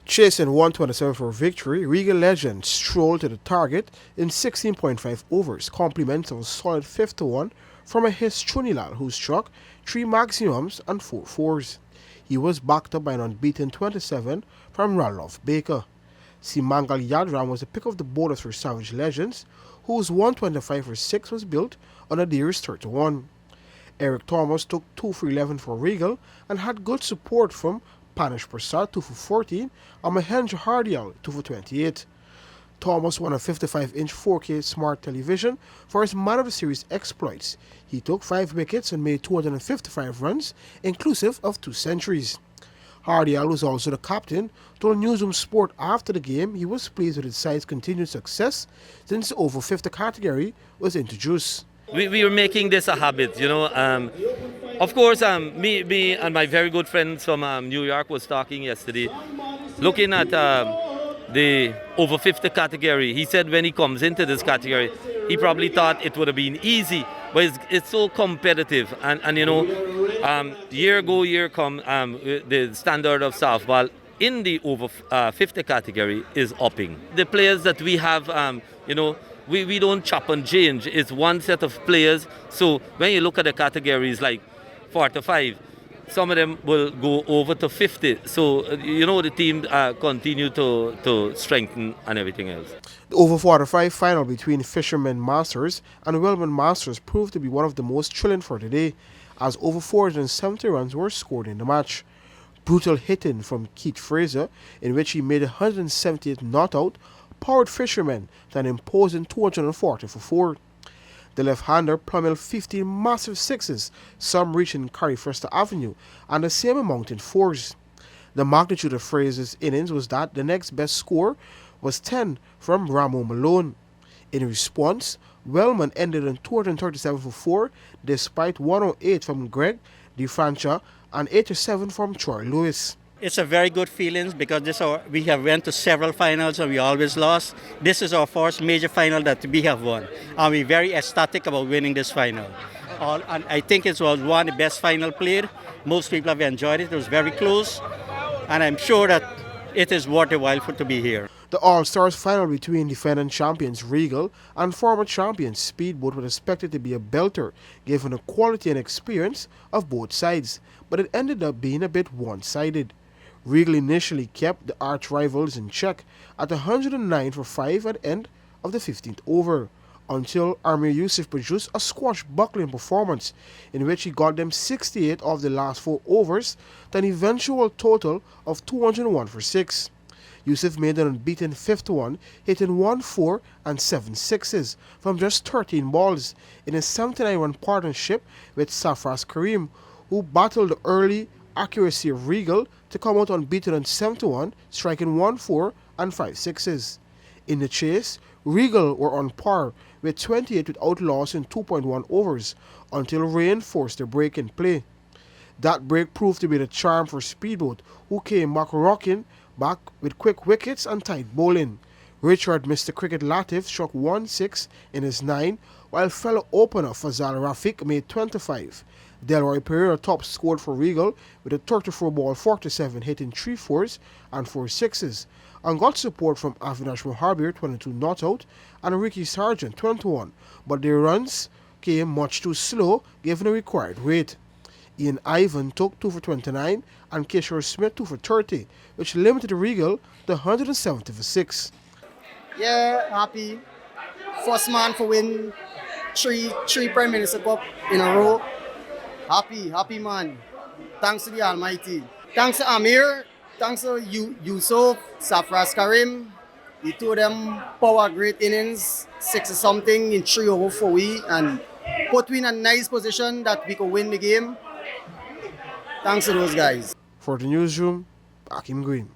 Chasing 127 for victory, Regal Legends strolled to the target in 16.5 overs, compliments of a solid 51 from a his Chunilal who struck 3 maximums and 4 fours. He was backed up by an unbeaten 27 from Ralof Baker. Simangal Yadram was the pick of the bowlers for Savage Legends, whose 125 for 6 was built on a dearest 31. Eric Thomas took 2 for 11 for Regal and had good support from Panish Prasad 2 for 14 and Mahendra Hardial 2 for 28. Thomas won a 55-inch 4K smart television for his Man of the Series exploits. He took 5 wickets and made 255 runs, inclusive of 2 centuries. Hardial, who was also the captain, told Newsroom Sport after the game he was pleased with his side's continued success since the over 50 category was introduced. We were making this a habit, you know. Of course, me and my very good friends from New York was talking yesterday, looking at the over 50 category. He said when he comes into this category, he probably thought it would have been easy, but it's so competitive. And you know, year go, year come, the standard of softball in the over 50 category is upping. The players that we have, you know, we don't chop and change. It's one set of players. So when you look at the categories like 4 to 5, some of them will go over to 50. So, you know, the team continue to strengthen and everything else. The over 45 final between Fishermen Masters and Wellman Masters proved to be one of the most thrilling for today, as over 470 runs were scored in the match. Brutal hitting from Keith Fraser, in which he made a 178th not out, powered Fishermen to an imposing 240 for 4. The left-hander plummeled 15 massive sixes, some reaching Carriefester Avenue, and the same amount in fours. The magnitude of Fraser's innings was that the next best score was 10 from Ramo Malone. In response, Wellman ended on 237 for 4, despite 108 from Greg DeFrancha and 87 from Troy Lewis. It's a very good feeling because we have went to several finals and we always lost. This is our first major final that we have won. And we're very ecstatic about winning this final. And I think it was one of the best final played. Most people have enjoyed it. It was very close. And I'm sure that it is worth a while to be here. The All-Stars final between defending champions Regal and former champions Speedboat was expected to be a belter, given the quality and experience of both sides, but it ended up being a bit one-sided. Regal initially kept the arch-rivals in check at 109 for 5 at the end of the 15th over, until Amir Yusuf produced a squash-buckling performance in which he got them 68 of the last 4 overs to an eventual total of 201 for 6. Yusuf made an unbeaten 51, hitting 1-4 and 7 sixes from just 13 balls in a 79-run partnership with Safras Karim, who battled the early accuracy of Regal to come out unbeaten on 71, striking 1-4 and 5 sixes. In the chase, Regal were on par with 28 without loss in 2.1 overs until rain forced a break in play. That break proved to be the charm for Speedboat, who came back rocking back with quick wickets and tight bowling. Richard Mr. Cricket Latif struck 1-6 in his 9, while fellow opener Fazal Rafiq made 25. Delroy Pereira top scored for Regal with a 34-ball 47, hitting 3 fours and 4 sixes, and got support from Avinash Mohabir 22 not out and Ricky Sargent 21, but their runs came much too slow given the required weight. Ian Ivan took 2 for 29 and Kishore Smith 2 for 30, which limited Regal to 170 for 6. Yeah, happy. First man for win three Prime Minister Cup in a row. Happy man. Thanks to the Almighty. Thanks to Amir. Thanks to Yusuf, Safras Karim. The two of them power great innings, 6-something in 3 over 4 and put me in a nice position that we could win the game. Thanks to those guys. For the newsroom, Akim Green.